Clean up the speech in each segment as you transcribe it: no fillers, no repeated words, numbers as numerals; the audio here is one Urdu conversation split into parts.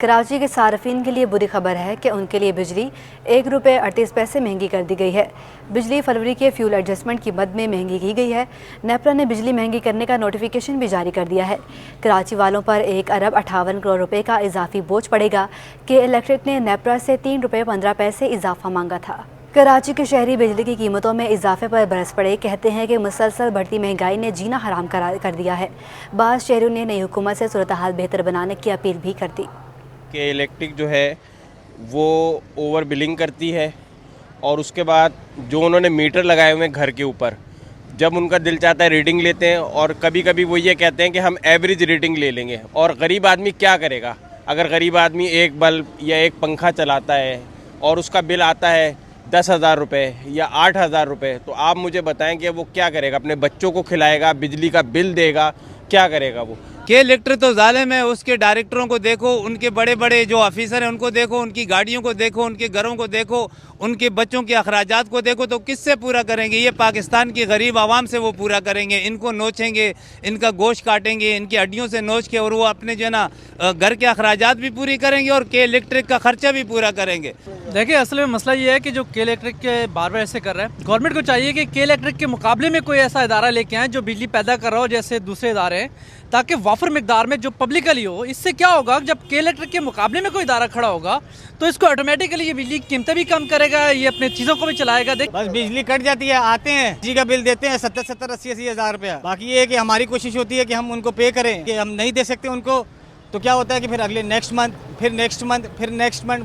کراچی کے صارفین کے لیے بری خبر ہے کہ ان کے لیے بجلی 1 روپے 38 پیسے مہنگی کر دی گئی ہے۔ بجلی فروری کے فیول ایڈجسٹمنٹ کی مد میں مہنگی کی گئی ہے۔ نیپرا نے بجلی مہنگی کرنے کا نوٹیفیکیشن بھی جاری کر دیا ہے۔ کراچی والوں پر 1 ارب 58 کروڑ روپے کا اضافی بوجھ پڑے گا کہ الیکٹرک نے نیپرا سے 3 روپے 15 پیسے اضافہ مانگا تھا۔ کراچی کے شہری بجلی کی قیمتوں میں اضافے پر برس پڑے، کہتے ہیں کہ مسلسل بڑھتی مہنگائی نے جینا حرام کر دیا ہے۔ بعض شہریوں نے نئی حکومت سے صورتحال بہتر بنانے کی اپیل بھی کر دی کہ الیکٹرک جو ہے وہ اوور بلنگ کرتی ہے، اور اس کے بعد جو انہوں نے میٹر لگائے ہوئے ہیں گھر کے اوپر، جب ان کا دل چاہتا ہے ریڈنگ لیتے ہیں، اور کبھی کبھی وہ یہ کہتے ہیں کہ ہم ایوریج ریڈنگ لے لیں گے، اور غریب آدمی کیا کرے گا؟ اگر غریب آدمی ایک بلب یا ایک پنکھا چلاتا ہے اور اس کا بل آتا ہے 10,000 روپے یا 8,000 روپے، تو آپ مجھے بتائیں کہ وہ کیا کرے گا؟ اپنے بچوں کو کھلائے گا، بجلی کا بل دے گا، کیا کرے گا وہ؟ کہ الیکٹرک تو ظالم ہے، اس کے ڈائریکٹروں کو دیکھو، ان کے بڑے بڑے جو آفیسر ہیں ان کو دیکھو، ان کی گاڑیوں کو دیکھو، ان کے گھروں کو دیکھو، ان کے بچوں کے اخراجات کو دیکھو، تو کس سے پورا کریں گے؟ یہ پاکستان کی غریب عوام سے وہ پورا کریں گے، ان کو نوچیں گے، ان کا گوشت کاٹیں گے، ان کی ہڈیوں سے نوچ کے، اور وہ اپنے جو ہے نا گھر کے اخراجات بھی پوری کریں گے اور کے الیکٹرک کا خرچہ بھی پورا کریں گے۔ دیکھیں اصل میں مسئلہ یہ ہے کہ جو کے الیکٹرک کے بار بار ایسے کر رہا ہے، گورنمنٹ کو چاہیے کہ کے الیکٹرک کے مقابلے میں کوئی ایسا ادارہ لے کے آئیں جو بجلی پیدا کر رہا ہو جیسے دوسرے ادارے ہیں، تاکہ وافر مقدار میں جو پبلکلی ہو۔ اس سے کیا ہوگا؟ جب کے الیکٹرک کے مقابلے میں کوئی ادارہ کھڑا ہوگا تو اس کو آٹومیٹکلی یہ بجلی کی قیمتیں بھی کم کرے گا، یہ اپنے چیزوں کو بھی چلائے گا۔ بس بجلی کٹ جاتی ہے، آتے ہیں جی کا بل دیتے ہیں 70-80 ہزار روپیہ، باقی یہ ہے کہ ہماری کوشش ہوتی ہے کہ ہم ان کو پے کریں، کہ ہم نہیں دے سکتے ان کو، تو کیا ہوتا ہے کہ پھر اگلے نیکسٹ منتھ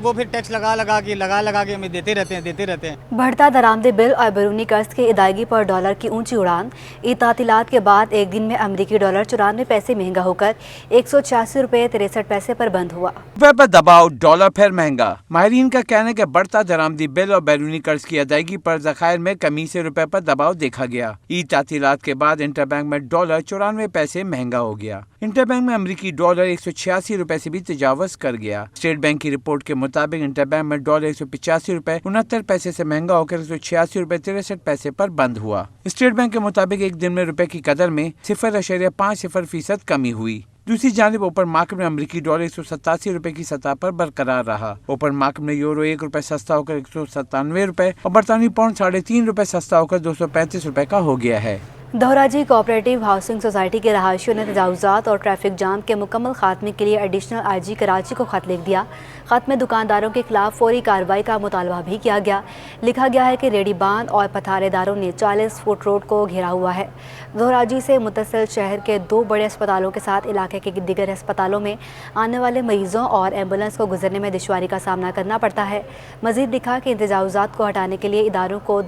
وہ پھر ٹیکس لگا کے ہمیں دیتے رہتے ہیں۔ بڑھتا درآمدی بل اور بیرونی قرض کی ادائیگی پر ڈالر کی اونچی اڑان۔ عید تعطیلات کے بعد ایک دن میں امریکی ڈالر 94 پیسے مہنگا ہو کر 186 روپے 63 پیسے پر بند ہوا۔ روپے پر دباؤ، ڈالر پھر مہنگا۔ ماہرین کا کہنا ہے کہ بڑھتا درآمدی بل اور بیرونی قرض کی ادائیگی پر ذخائر میں کمی سے روپے پر دباؤ دیکھا گیا۔ عید تعطیلات کے بعد انٹر بینک میں ڈالر 94 پیسے مہنگا ہو گیا۔ انٹر بینک میں امریکی ڈالر 186 روپے سے بھی تجاوز کر گیا۔ اسٹیٹ بینک کی رپورٹ کے مطابق انٹر بینک میں ڈالر 185 روپے 69 پیسے سے مہنگا ہو کر 186 روپے 63 پیسے پر بند ہوا۔ اسٹیٹ بینک کے مطابق ایک دن میں روپے کی قدر میں 0.50% کمی ہوئی۔ دوسری جانب اوپن مارکیٹ میں امریکی ڈالر 187 روپے کی سطح پر برقرار رہا۔ اوپن مارکیٹ میں یورو 1 روپے سستا ہو کر 197 روپے اور برطانوی پاؤنڈ 3.5 روپے سستا ہو کر 235 روپے کا ہو گیا ہے۔ دہراجی کوآپریٹو ہاؤسنگ سوسائٹی کے رہائشیوں نے تجاوزات اور ٹریفک جام کے مکمل خاتمے کے لیے ایڈیشنل آئی جی کراچی کو خط لکھ دیا۔ خط میں دکانداروں کے خلاف فوری کارروائی کا مطالبہ بھی کیا گیا۔ لکھا گیا ہے کہ ریڑھی باند اور پتھارے داروں نے 40 فٹ روڈ کو گھیرا ہوا ہے۔ دہراجی سے متصل شہر کے 2 بڑے اسپتالوں کے ساتھ علاقے کے دیگر اسپتالوں میں آنے والے مریضوں اور ایمبولینس کو گزرنے میں دشواری کا سامنا کرنا پڑتا ہے۔ مزید لکھا کہ ان تجاوزات کو ہٹانے کے لیے اداروں کو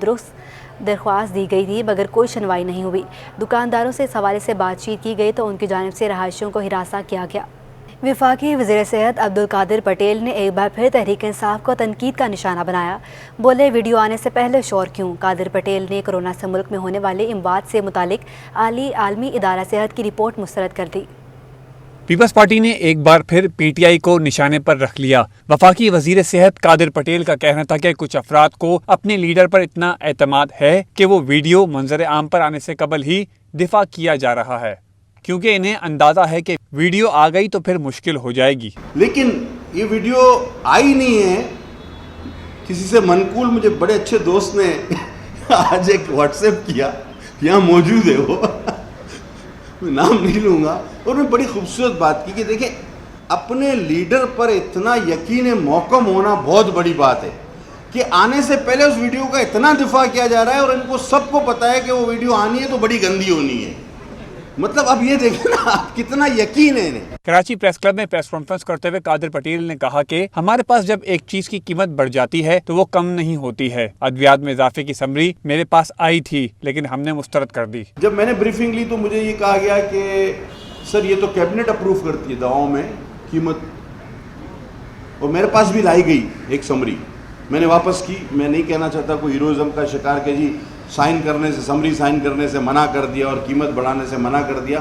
درخواست دی گئی تھی مگر کوئی سنوائی نہیں ہوئی۔ دکانداروں سے اس حوالے سے بات چیت کی گئی تو ان کی جانب سے رہائشیوں کو ہراساں کیا گیا۔ وفاقی وزیر صحت عبدالقادر پٹیل نے ایک بار پھر تحریک انصاف کو تنقید کا نشانہ بنایا۔ بولے ویڈیو آنے سے پہلے شور کیوں؟ قادر پٹیل نے کورونا سے ملک میں ہونے والے اموات سے متعلق عالمی ادارہ صحت کی رپورٹ مسترد کر دی۔ پیپلز پارٹی نے ایک بار پھر پی ٹی آئی کو نشانے پر رکھ لیا۔ وفاقی وزیر صحت قادر پٹیل کا کہنا تھا کہ کچھ افراد کو اپنے لیڈر پر اتنا اعتماد ہے کہ وہ ویڈیو منظر عام پر آنے سے قبل ہی دفاع کیا جا رہا ہے، کیونکہ انہیں اندازہ ہے کہ ویڈیو آ گئی تو پھر مشکل ہو جائے گی۔ لیکن یہ ویڈیو آئی نہیں ہے، کسی سے منقول مجھے بڑے اچھے دوست نے آج ایک واٹس ایپ کیا، یہاں موجود ہے وہ، میں نام نہیں لوں گا، اور میں بڑی خوبصورت بات کی کہ دیکھیں اپنے لیڈر پر اتنا یقین محکم ہونا بہت بڑی بات ہے کہ آنے سے پہلے اس ویڈیو کا اتنا دفاع کیا جا رہا ہے، اور ان کو سب کو پتا ہے کہ وہ ویڈیو آنی ہے تو بڑی گندی ہونی ہے۔ مطلب اب یہ دیکھیں نا کتنا یقین ہے انہیں۔ کراچی پریس کلب میں پریس کانفرنس کرتے ہوئے قادر پٹیل نے کہا کہ ہمارے پاس جب ایک چیز کی قیمت بڑھ جاتی ہے تو وہ کم نہیں ہوتی ہے۔ ادویات میں اضافے کی سمری میرے پاس آئی تھی لیکن ہم نے مسترد کر دی۔ جب میں نے بریفنگ لی تو مجھے یہ کہا گیا کہ سر یہ تو کیبنٹ اپروو کرتی ہے دواؤں میں قیمت، اور میرے پاس بھی لائی گئی ایک سمری، میں نے واپس کی۔ میں نہیں کہنا چاہتا کوئی ہیروئزم کا شکار کہ جی سائن کرنے سے، سمری سائن کرنے سے منع کر دیا اور قیمت بڑھانے سے منع کر دیا۔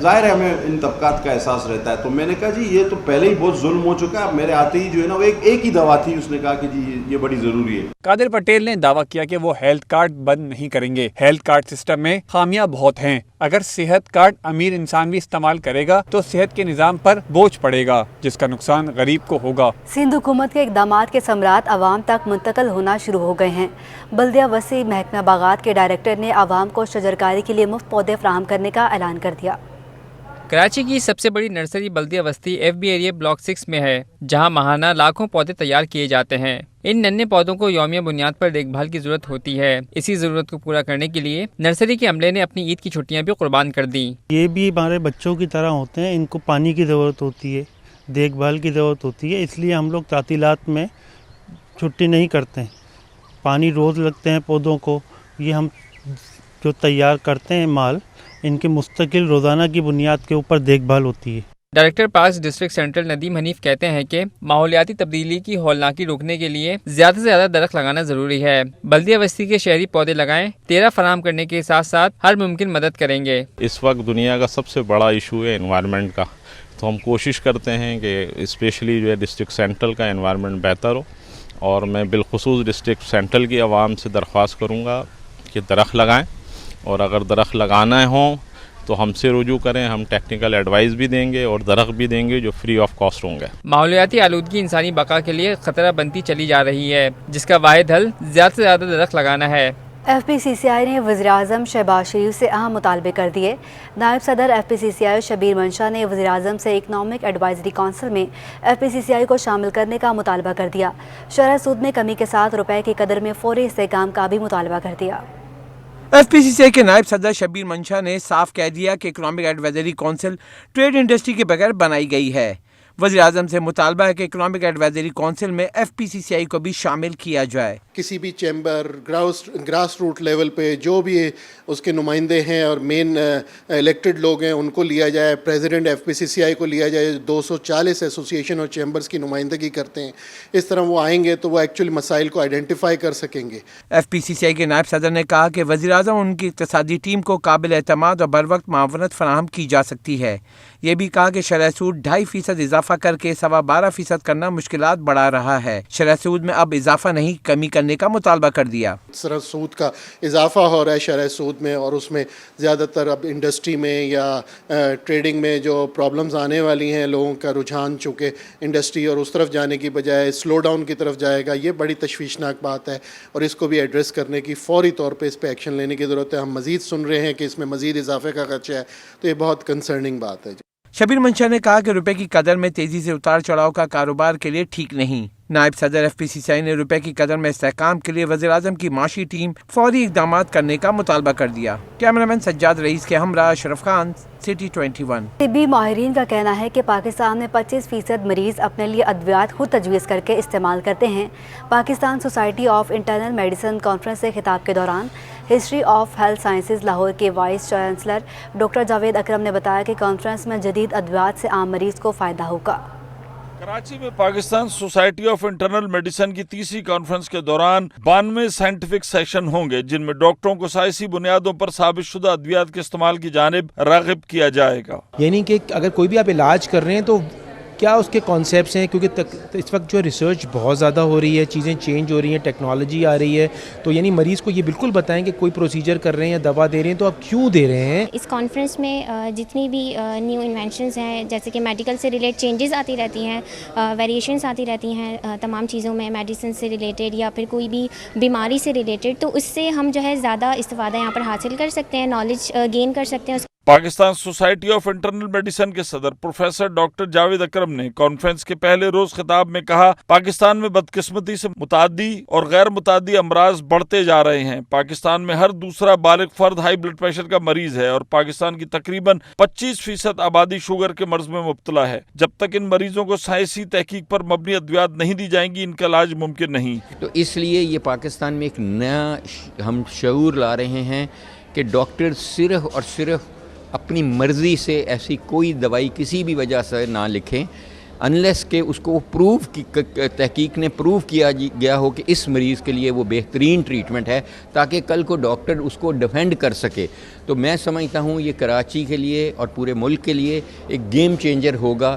ظاہر ہے ہمیں ان طبقات کا احساس رہتا ہے، تو میں نے کہا جی یہ تو پہلے ہی بہت ظلم ہو چکا ہے، میرے آتے ہی جو ہے نا وہ ایک ہی دوا تھی، اس نے کہا کہ جی یہ بڑی ضروری ہے۔ قادر پٹیل نے دعویٰ کیا کہ وہ ہیلتھ کارڈ بند نہیں کریں گے۔ ہیلتھ کارڈ سسٹم میں خامیاں بہت ہیں اگر صحت کارڈ امیر انسان بھی استعمال کرے گا تو صحت کے نظام پر بوجھ پڑے گا، جس کا نقصان غریب کو ہوگا۔ سندھ حکومت کے اقدامات کے ثمرات عوام تک منتقل ہونا شروع ہو گئے ہیں۔ بلدیہ وسیع محکمہ باغات کے ڈائریکٹر نے عوام کو شجرکاری کے لیے مفت پودے فراہم کرنے کا اعلان کر دیا۔ کراچی کی سب سے بڑی نرسری بلدیہ وسطی ایف بی ایریا بلاک 6 میں ہے، جہاں ماہانہ لاکھوں پودے تیار کیے جاتے ہیں۔ ان ننھے پودوں کو یومیہ بنیاد پر دیکھ بھال کی ضرورت ہوتی ہے۔ اسی ضرورت کو پورا کرنے کے لیے نرسری کے عملے نے اپنی عید کی چھٹیاں بھی قربان کر دیں۔ یہ بھی ہمارے بچوں کی طرح ہوتے ہیں، ان کو پانی کی ضرورت ہوتی ہے، دیکھ بھال کی ضرورت ہوتی ہے، اس لیے ہم لوگ تعطیلات میں چھٹی نہیں کرتے ہیں۔ پانی روز لگتے ہیں پودوں کو۔ یہ ہم جو تیار کرتے ہیں مال، ان کے مستقل روزانہ کی بنیاد کے اوپر دیکھ بھال ہوتی ہے۔ Director parks district central Nadeem Hanif کہتے ہیں کہ ماحولیاتی تبدیلی کی ہولناکی روکنے کے لیے زیادہ سے زیادہ درخت لگانا ضروری ہے۔ بلدیہ وسطی کے شہری پودے لگائیں، 13 فراہم کرنے کے ساتھ ساتھ ہر ممکن مدد کریں گے۔ اس وقت دنیا کا سب سے بڑا ایشو ہے انوائرمنٹ کا، تو ہم کوشش کرتے ہیں کہ اسپیشلی جو ہے ڈسٹرکٹ سینٹرل کا انوائرمنٹ بہتر ہو، اور میں بالخصوص ڈسٹرکٹ سینٹرل کی عوام سے درخواست کروں گا کہ درخت لگائیں، اور اگر درخت لگانا ہوں تو ہم سے رجوع کریں، ہم ٹیکنیکل ایڈوائز بھی دیں گے اور درخت بھی دیں گے جو فری آف کاسٹ ہوں گے۔ ماحولیاتی آلودگی انسانی بقا کے لیے خطرہ بنتی چلی جا رہی ہے، جس کا واحد حل زیادہ سے زیادہ درخت لگانا ہے۔ ایف پی سی سی آئی نے وزیراعظم شہباز شریف سے اہم مطالبے کر دیے۔ نائب صدر ایف پی سی سی آئی شبیر منشا نے وزیراعظم سے اکنامک ایڈوائزری کونسل میں ایف پی سی سی آئی کو شامل کرنے کا مطالبہ کر دیا۔ شرح سود میں کمی کے ساتھ روپے کی قدر میں فوری استحکام کا بھی مطالبہ کر دیا۔ ایف پی سی سی آئی کے نائب صدر شبیر منشا نے صاف کہہ دیا کہ economic advisory council trade industry کے بغیر بنائی گئی ہے۔ وزیر اعظم سے مطالبہ ہے کہ اکنامک ایڈوائزری کونسل میں ایف پی سی سی آئی کو بھی شامل کیا جائے۔ کسی بھی چیمبر گراس روٹ لیول پہ جو بھی اس کے نمائندے ہیں اور مین الیکٹڈ لوگ ہیں، ان کو لیا جائے، پریزیڈنٹ ایف پی سی سی آئی کو لیا جائے۔ 240 ایسوسیشن اور چیمبرز کی نمائندگی کرتے ہیں، اس طرح وہ آئیں گے تو وہ ایکچولی مسائل کو آئیڈینٹیفائی کر سکیں گے۔ ایف پی سی سی آئی کے نائب صدر نے کہا کہ وزیر اعظم ان کی اقتصادی ٹیم کو قابل اعتماد اور بروقت معاونت فراہم کی جا سکتی ہے۔ یہ بھی کہا کہ شرح سود 2.5% اضافہ کر کے 12.25% کرنا مشکلات بڑھا رہا ہے۔ شرح سود میں اب اضافہ نہیں، کمی کرنے کا مطالبہ کر دیا۔ شرح سود کا اضافہ ہو رہا ہے شرح سود میں، اور اس میں زیادہ تر اب انڈسٹری میں یا ٹریڈنگ میں جو پرابلمز آنے والی ہیں، لوگوں کا رجحان چونکہ انڈسٹری اور اس طرف جانے کی بجائے سلو ڈاؤن کی طرف جائے گا، یہ بڑی تشویشناک بات ہے، اور اس کو بھی ایڈریس کرنے کی فوری طور پہ اس پہ ایکشن لینے کی ضرورت ہے۔ ہم مزید سن رہے ہیں کہ اس میں مزید اضافے کا خدشہ ہے، تو یہ بہت کنسرننگ بات ہے۔ شبیر منشا نے کہا کہ روپے کی قدر میں تیزی سے اتار چڑھاؤ کا کاروبار کے لیے ٹھیک نہیں۔ نائب صدر ایف پی سی سی آئی نے روپے کی قدر میں استحکام کے لیے وزیر اعظم کی معاشی ٹیم فوری اقدامات کرنے کا مطالبہ کر دیا۔ کیمرامین سجاد رئیس کے ہمراہ اشرف خان، سٹی 21۔ طبی ماہرین کا کہنا ہے کہ پاکستان میں 25% مریض اپنے لیے ادویات خود تجویز کر کے استعمال کرتے ہیں۔ Pakistan society of internal medicine conference سے خطاب کے دوران history of health sciences Lahore کے وائس چانسلر ڈاکٹر جاوید اکرم نے بتایا کہ کانفرنس میں جدید ادویات سے عام مریض کو فائدہ ہوگا۔ کراچی میں Pakistan society of internal medicine کی تیسری کانفرنس کے دوران 92 سائنٹیفک سیشن ہوں گے، جن میں ڈاکٹروں کو سائنسی بنیادوں پر ثابت شدہ ادویات کے استعمال کی جانب راغب کیا جائے گا۔ یعنی کہ اگر کوئی بھی آپ علاج کر رہے ہیں تو کیا اس کے کانسیپٹس ہیں، کیونکہ اس وقت جو ریسرچ بہت زیادہ ہو رہی ہے، چیزیں چینج ہو رہی ہیں، ٹیکنالوجی آ رہی ہے، تو یعنی مریض کو یہ بالکل بتائیں کہ کوئی پروسیجر کر رہے ہیں یا دوا دے رہے ہیں تو آپ کیوں دے رہے ہیں۔ اس کانفرنس میں جتنی بھی نیو انوینشنز ہیں، جیسے کہ میڈیکل سے ریلیٹ چینجز آتی رہتی ہیں، ویریشنز آتی رہتی ہیں تمام چیزوں میں، میڈیسن سے ریلیٹڈ یا پھر کوئی بھی بیماری سے ریلیٹڈ، تو اس سے ہم جو ہے زیادہ استفادہ یہاں پر حاصل کر سکتے ہیں، نالج گین کر سکتے ہیں۔ Pakistan society of internal medicine کے صدر پروفیسر ڈاکٹر جاوید اکرم نے کانفرنس کے پہلے روز خطاب میں کہا، پاکستان میں بدقسمتی سے متعدی اور غیر متعدی امراض بڑھتے جا رہے ہیں۔ پاکستان میں ہر دوسرا بالغ فرد ہائی بلڈ پریشر کا مریض ہے، اور پاکستان کی تقریباً 25% آبادی شوگر کے مرض میں مبتلا ہے۔ جب تک ان مریضوں کو سائنسی تحقیق پر مبنی ادویات نہیں دی جائیں گی، ان کا علاج ممکن نہیں۔ تو اس لیے یہ پاکستان میں ایک نیا ہم شعور لا رہے ہیں کہ ڈاکٹر صرف اور صرف اپنی مرضی سے ایسی کوئی دوائی کسی بھی وجہ سے نہ لکھیں انلیس کہ اس کو تحقیق نے پروو کیا گیا ہو کہ اس مریض کے لیے وہ بہترین ٹریٹمنٹ ہے، تاکہ کل کو ڈاکٹر اس کو ڈیفینڈ کر سکے۔ تو میں سمجھتا ہوں یہ کراچی کے لیے اور پورے ملک کے لیے ایک گیم چینجر ہوگا۔